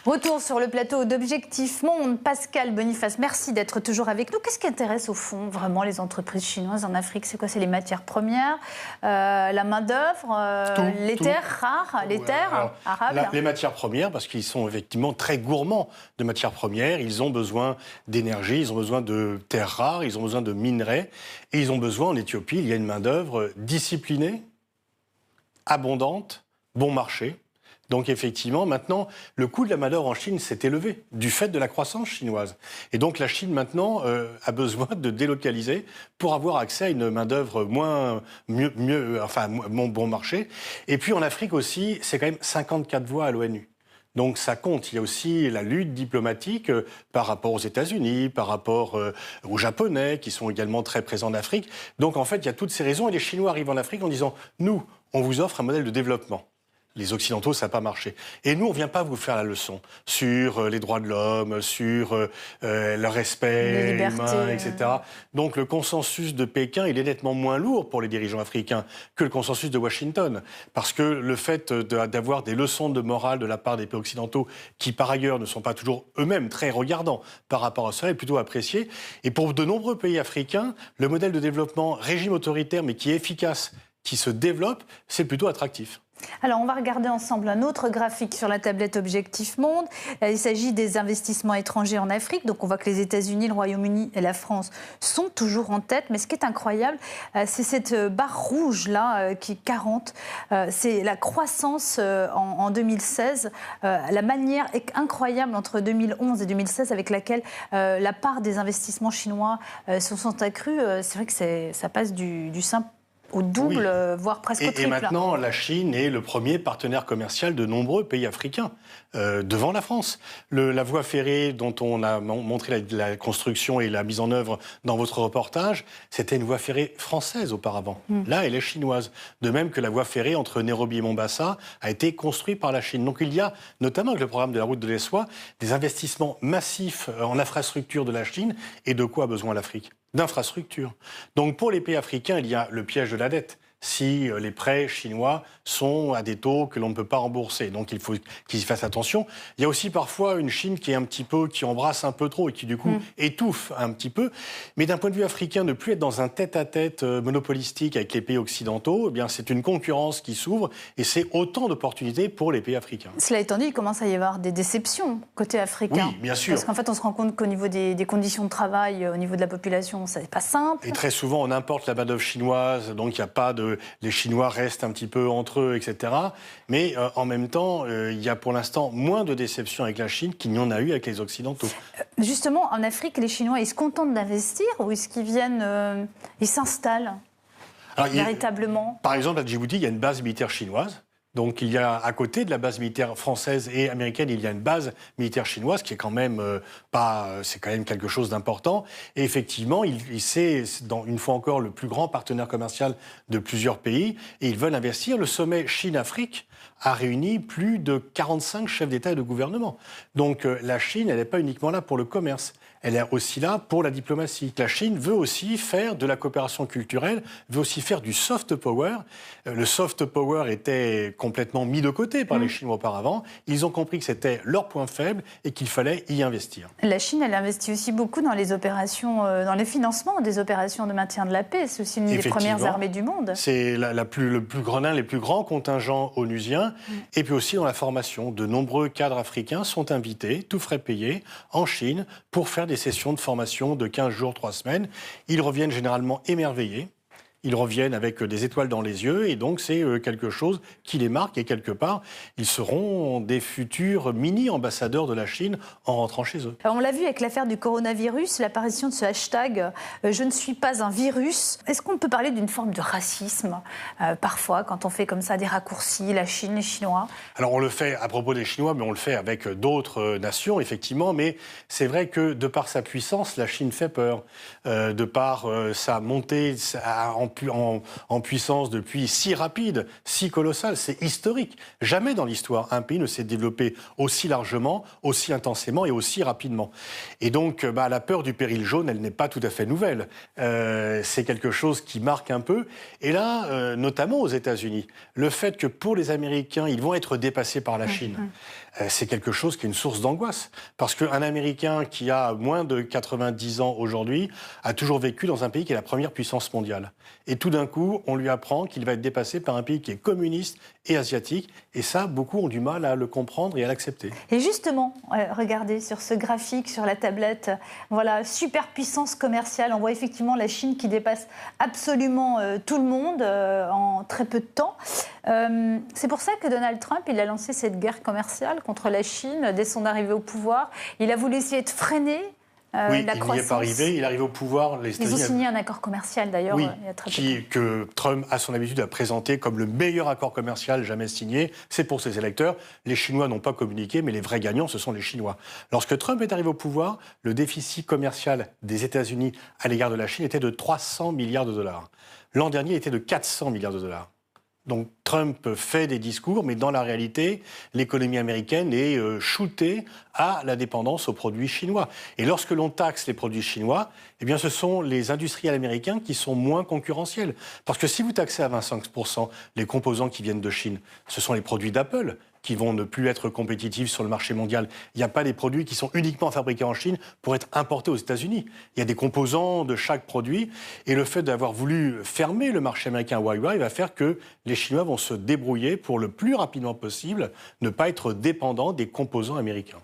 Retour sur le plateau d'Objectif Monde. Pascal Boniface, merci d'être toujours avec nous. Qu'est-ce qui intéresse au fond vraiment les entreprises chinoises en Afrique? C'est quoi? C'est les matières premières, la main-d'œuvre, les terres rares, les terres arables? Les matières premières, parce qu'ils sont effectivement très gourmands de matières premières. Ils ont besoin d'énergie, ils ont besoin de terres rares, ils ont besoin de minerais. Et ils ont besoin, en Éthiopie, il y a une main-d'œuvre disciplinée, abondante, bon marché. Donc effectivement, maintenant, le coût de la main-d'œuvre en Chine s'est élevé du fait de la croissance chinoise. Et donc la Chine maintenant a besoin de délocaliser pour avoir accès à une main-d'œuvre bon marché. Et puis en Afrique aussi, c'est quand même 54 voix à l'ONU. Donc ça compte. Il y a aussi la lutte diplomatique par rapport aux États-Unis, par rapport aux Japonais qui sont également très présents en Afrique. Donc en fait, il y a toutes ces raisons. Et les Chinois arrivent en Afrique en disant « Nous, on vous offre un modèle de développement ». Les Occidentaux, ça n'a pas marché. Et nous, on ne vient pas vous faire la leçon sur les droits de l'homme, sur le respect humain, etc. Donc le consensus de Pékin, il est nettement moins lourd pour les dirigeants africains que le consensus de Washington. Parce que le fait d'avoir des leçons de morale de la part des pays occidentaux, qui par ailleurs ne sont pas toujours eux-mêmes très regardants par rapport à cela, est plutôt apprécié. Et pour de nombreux pays africains, le modèle de développement régime autoritaire, mais qui est efficace, qui se développe, c'est plutôt attractif. Alors, on va regarder ensemble un autre graphique sur la tablette Objectif Monde. Il s'agit des investissements étrangers en Afrique. Donc, on voit que les États-Unis, le Royaume-Uni et la France sont toujours en tête. Mais ce qui est incroyable, c'est cette barre rouge-là, qui est 40. C'est la croissance en 2016. La manière incroyable entre 2011 et 2016 avec laquelle la part des investissements chinois se sont accrus. C'est vrai que ça passe du simple au double, voire presque au triple. Et maintenant, la Chine est le premier partenaire commercial de nombreux pays africains, devant la France. La voie ferrée dont on a montré la construction et la mise en œuvre dans votre reportage, c'était une voie ferrée française auparavant. Là, elle est chinoise. De même que la voie ferrée entre Nairobi et Mombasa a été construite par la Chine. Donc il y a, notamment avec le programme de la route de l'Essoie, des investissements massifs en infrastructure de la Chine. Et de quoi a besoin l'Afrique? D'infrastructures. Donc pour les pays africains, il y a le piège de la dette. Si les prêts chinois sont à des taux que l'on ne peut pas rembourser. Donc il faut qu'ils y fassent attention. Il y a aussi parfois une Chine qui embrasse un peu trop et qui du coup étouffe un petit peu. Mais d'un point de vue africain, ne plus être dans un tête-à-tête monopolistique avec les pays occidentaux, eh bien c'est une concurrence qui s'ouvre et c'est autant d'opportunités pour les pays africains. Cela étant dit, il commence à y avoir des déceptions côté africain. Oui, bien sûr. Parce qu'en fait, on se rend compte qu'au niveau des conditions de travail, au niveau de la population, ça n'est pas simple. Et très souvent, on importe la main-d'œuvre chinoise, donc il n'y a pas de... Les Chinois restent un petit peu entre eux, etc. Mais en même temps, il y a pour l'instant moins de déceptions avec la Chine qu'il n'y en a eu avec les Occidentaux. Justement, en Afrique, les Chinois, ils se contentent d'investir ou est-ce qu'ils viennent, ils s'installent véritablement? Par exemple, à Djibouti, il y a une base militaire chinoise. Donc il y a à côté de la base militaire française et américaine, il y a une base militaire chinoise qui est quand même c'est quand même quelque chose d'important. Et effectivement, c'est une fois encore le plus grand partenaire commercial de plusieurs pays et ils veulent investir. Le sommet Chine-Afrique a réuni plus de 45 chefs d'État et de gouvernement. Donc la Chine, elle n'est pas uniquement là pour le commerce. Elle est aussi là pour la diplomatie. La Chine veut aussi faire de la coopération culturelle, veut aussi faire du soft power. Le soft power était complètement mis de côté par les Chinois auparavant. Ils ont compris que c'était leur point faible et qu'il fallait y investir. La Chine, elle investit aussi beaucoup dans les opérations, dans les financements des opérations de maintien de la paix. C'est aussi une des premières armées du monde. C'est l'un des plus grands contingents onusiens. Et puis aussi dans la formation. De nombreux cadres africains sont invités, tout frais payés, en Chine, pour faire des sessions de formation de 15 jours, 3 semaines. Ils reviennent généralement émerveillés. Ils reviennent avec des étoiles dans les yeux et donc c'est quelque chose qui les marque et quelque part, ils seront des futurs mini-ambassadeurs de la Chine en rentrant chez eux. Alors on l'a vu avec l'affaire du coronavirus, l'apparition de ce hashtag « Je ne suis pas un virus ». Est-ce qu'on peut parler d'une forme de racisme parfois quand on fait comme ça des raccourcis, la Chine, les Chinois? Alors on le fait à propos des Chinois, mais on le fait avec d'autres nations, effectivement. Mais c'est vrai que de par sa puissance, la Chine fait peur. De par sa montée en en puissance depuis si rapide, si colossal, c'est historique. Jamais dans l'histoire, un pays ne s'est développé aussi largement, aussi intensément et aussi rapidement. Et donc, la peur du péril jaune, elle n'est pas tout à fait nouvelle. C'est quelque chose qui marque un peu. Et là, notamment aux États-Unis, le fait que pour les Américains, ils vont être dépassés par la Chine, c'est quelque chose qui est une source d'angoisse. Parce qu'un Américain qui a moins de 90 ans aujourd'hui a toujours vécu dans un pays qui est la première puissance mondiale. Et tout d'un coup, on lui apprend qu'il va être dépassé par un pays qui est communiste et asiatique. Et ça, beaucoup ont du mal à le comprendre et à l'accepter. Et justement, regardez sur ce graphique, sur la tablette, voilà, superpuissance commerciale. On voit effectivement la Chine qui dépasse absolument tout le monde en très peu de temps. C'est pour ça que Donald Trump, il a lancé cette guerre commerciale contre la Chine dès son arrivée au pouvoir. Il a voulu essayer de freiner oui, la croissance. Il n'y est pas arrivé, il arrive au pouvoir. Ils ont signé un accord commercial d'ailleurs. Oui, il y a très peu de temps. que Trump a son habitude à présenter comme le meilleur accord commercial jamais signé. C'est pour ses électeurs. Les Chinois n'ont pas communiqué, mais les vrais gagnants, ce sont les Chinois. Lorsque Trump est arrivé au pouvoir, le déficit commercial des États-Unis à l'égard de la Chine était de 300 milliards de dollars. L'an dernier, il était de 400 milliards de dollars. Donc Trump fait des discours, mais dans la réalité, l'économie américaine est shootée à la dépendance aux produits chinois. Et lorsque l'on taxe les produits chinois, eh bien, ce sont les industriels américains qui sont moins concurrentiels. Parce que si vous taxez à 25% les composants qui viennent de Chine, ce sont les produits d'Apple qui vont ne plus être compétitifs sur le marché mondial. Il n'y a pas des produits qui sont uniquement fabriqués en Chine pour être importés aux États-Unis. Il y a des composants de chaque produit. Et le fait d'avoir voulu fermer le marché américain Huawei va faire que les Chinois vont se débrouiller pour le plus rapidement possible ne pas être dépendants des composants américains.